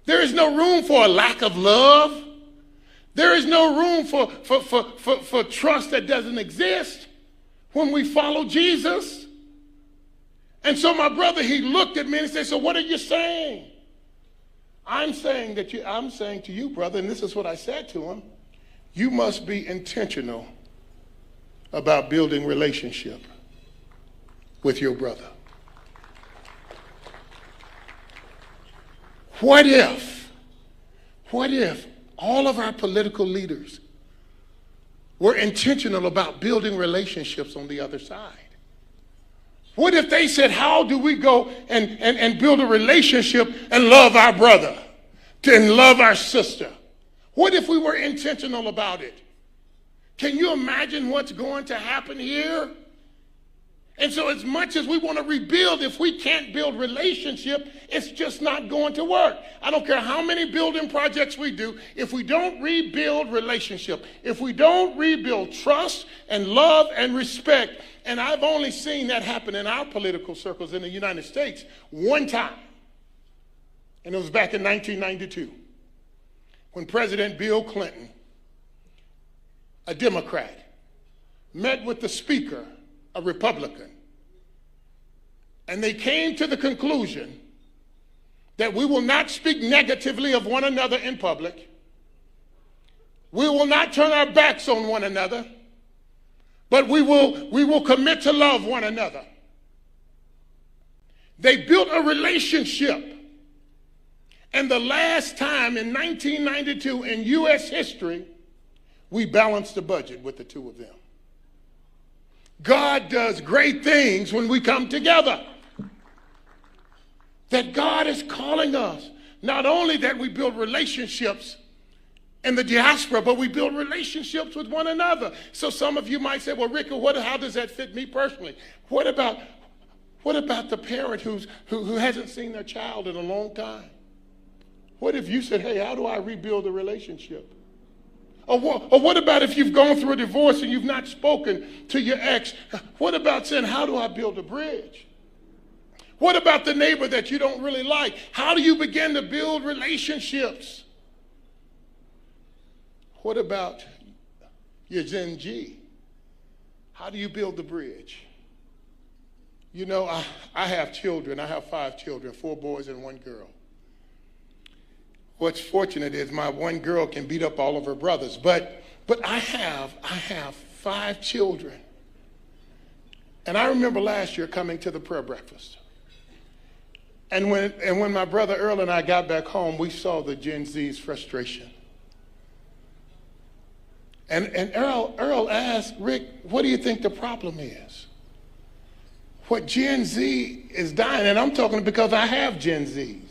There is no room for a lack of love. There is no room for trust that doesn't exist when we follow Jesus. And so my brother, he looked at me and said, so what are you saying? I'm saying to you, brother, and this is what I said to him, you must be intentional about building relationship with your brother. What if all of our political leaders were intentional about building relationships on the other side? What if they said, how do we go and build a relationship and love our brother and love our sister? What if we were intentional about it? Can you imagine what's going to happen here? And so as much as we want to rebuild, if we can't build relationship, it's just not going to work. I don't care how many building projects we do, if we don't rebuild relationship, if we don't rebuild trust and love and respect, and I've only seen that happen in our political circles in the United States one time, and it was back in 1992, when President Bill Clinton, a Democrat, met with the Speaker, a Republican, and they came to the conclusion that we will not speak negatively of one another in public. We will not turn our backs on one another, but we will commit to love one another. They built a relationship, and the last time in 1992 in U.S. history, we balanced the budget with the two of them. God does great things when we come together. That God is calling us, not only that we build relationships in the diaspora, but we build relationships with one another. So some of you might say, well, Rick, how does that fit me personally? What about the parent who hasn't seen their child in a long time? What if you said, hey, how do I rebuild a relationship? Or what about if you've gone through a divorce and you've not spoken to your ex? What about saying, how do I build a bridge? What about the neighbor that you don't really like? How do you begin to build relationships? What about your Gen Z? How do you build the bridge? You know, I have children. I have 5 children, 4 boys and 1 girl. What's fortunate is my 1 girl can beat up all of her brothers, but I have 5 children. And I remember last year coming to the prayer breakfast. And when my brother Earl and I got back home, we saw the Gen Z's frustration. And Earl asked, Rick, what do you think the problem is? What Gen Z is dying, and I'm talking because I have Gen Zs.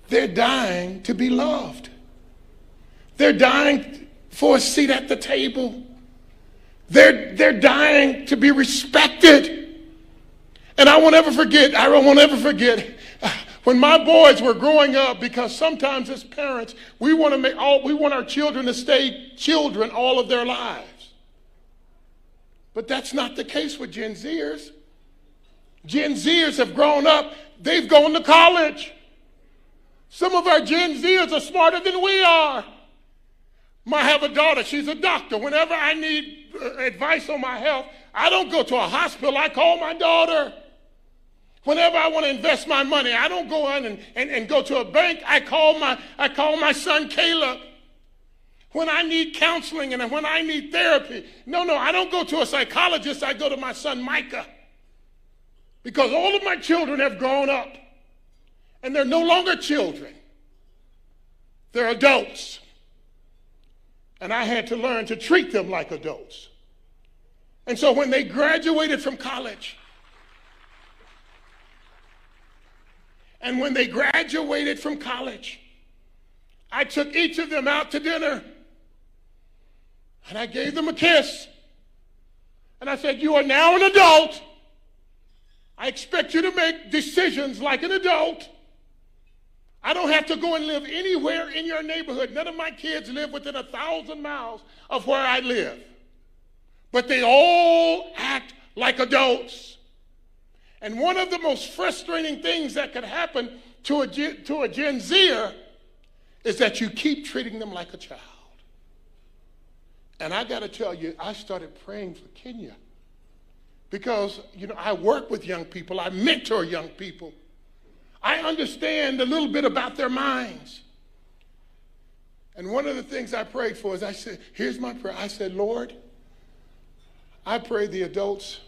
They're dying to be loved. They're dying for a seat at the table. They're dying to be respected. And I won't ever forget when my boys were growing up, because sometimes as parents, we want our children to stay children all of their lives. But that's not the case with Gen Zers. Gen Zers have grown up, they've gone to college. Some of our Gen Zers are smarter than we are. I have a daughter, she's a doctor. Whenever I need advice on my health, I don't go to a hospital, I call my daughter. Whenever I want to invest my money, I don't go in and go to a bank, I call my son Caleb. When I need counseling and when I need therapy, no, I don't go to a psychologist, I go to my son Micah. Because all of my children have grown up. And they're no longer children. They're adults. And I had to learn to treat them like adults. And so when they graduated from college, I took each of them out to dinner. And I gave them a kiss. And I said, you are now an adult. I expect you to make decisions like an adult. I don't have to go and live anywhere in your neighborhood. None of my kids live within 1,000 miles of where I live. But they all act like adults. And one of the most frustrating things that could happen to a Gen Zer is that you keep treating them like a child. And I got to tell you, I started praying for Kenya because, I work with young people. I mentor young people. I understand a little bit about their minds. And one of the things I prayed for is I said, here's my prayer. I said, Lord, I pray the adults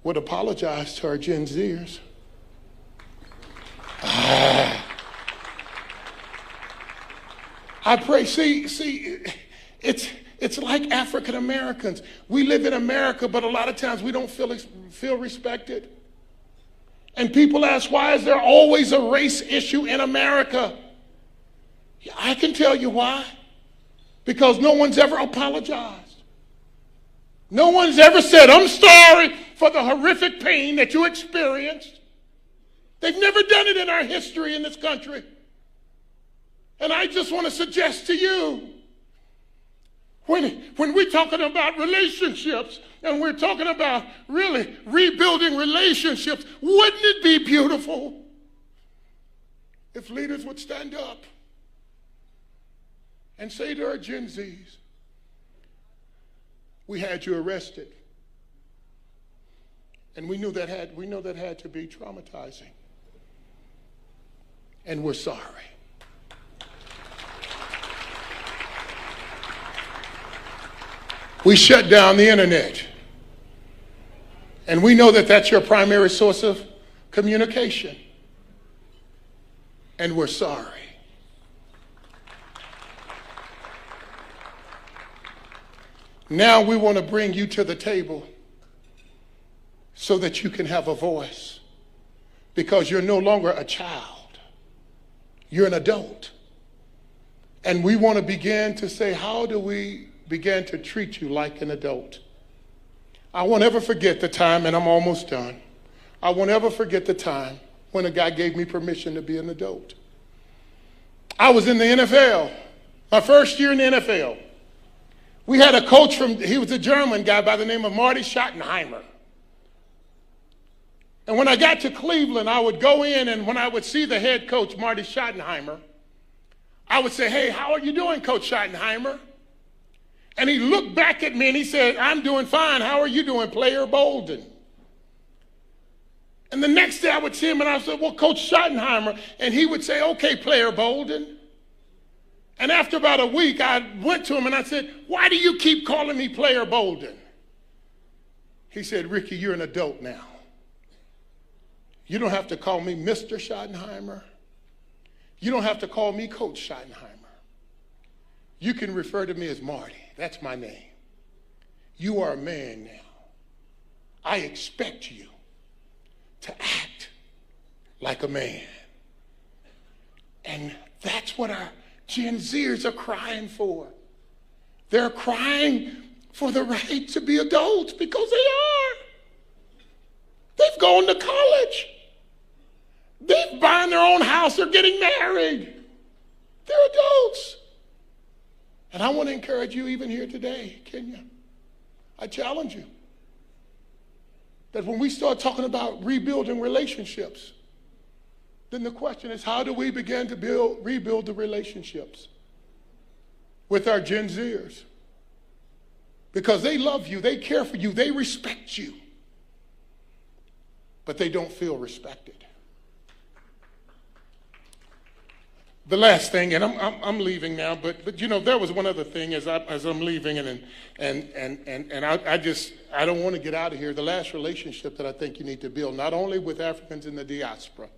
would apologize to our Gen Zers. I pray, see, it's like African Americans. We live in America, but a lot of times we don't feel respected. And people ask, why is there always a race issue in America? I can tell you why. Because no one's ever apologized. No one's ever said, I'm sorry for the horrific pain that you experienced. They've never done it in our history in this country. And I just want to suggest to you, when we're talking about relationships and we're talking about really rebuilding relationships, wouldn't it be beautiful if leaders would stand up and say to our Gen Zs, we had you arrested. And we know that had to be traumatizing. And we're sorry. We shut down the internet. And we know that that's your primary source of communication. And we're sorry. Now we want to bring you to the table so that you can have a voice, because you're no longer a child. You're an adult. And we want to begin to say, how do we begin to treat you like an adult? I won't ever forget the time, and I'm almost done. I won't ever forget the time when a guy gave me permission to be an adult. I was in the NFL, my first year in the NFL. We had a coach he was a German guy by the name of Marty Schottenheimer. And when I got to Cleveland, I would go in, and when I would see the head coach, Marty Schottenheimer, I would say, hey, how are you doing, Coach Schottenheimer? And he looked back at me and he said, I'm doing fine. How are you doing, Player Bolden? And the next day I would see him and I said, well, Coach Schottenheimer. And he would say, okay, Player Bolden. And after about a week, I went to him and I said, why do you keep calling me Player Bolden? He said, Ricky, you're an adult now. You don't have to call me Mr. Schottenheimer. You don't have to call me Coach Schottenheimer. You can refer to me as Marty. That's my name. You are a man now. I expect you to act like a man. And that's what our Gen Zers are crying for. They're crying for the right to be adults because they are. They've gone to college. They've buying their own house. They're getting married. They're adults. And I want to encourage you even here today, Kenya. I challenge you that when we start talking about rebuilding relationships, then the question is, how do we begin to rebuild the relationships with our Gen Zers? Because they love you, they care for you, they respect you, but they don't feel respected. The last thing, and I'm leaving now, but there was one other thing as I'm leaving, and I don't want to get out of here. The last relationship that I think you need to build, not only with Africans in the diaspora,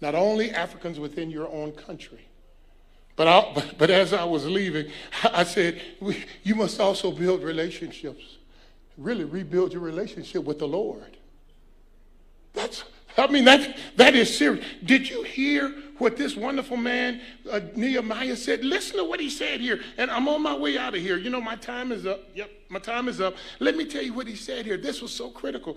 not only Africans within your own country, but as I was leaving, I said, you must also build relationships, really rebuild your relationship with the Lord. That is serious. Did you hear what this wonderful man, Nehemiah, said? Listen to what he said here. And I'm on my way out of here. My time is up. Yep, my time is up. Let me tell you what he said here. This was so critical.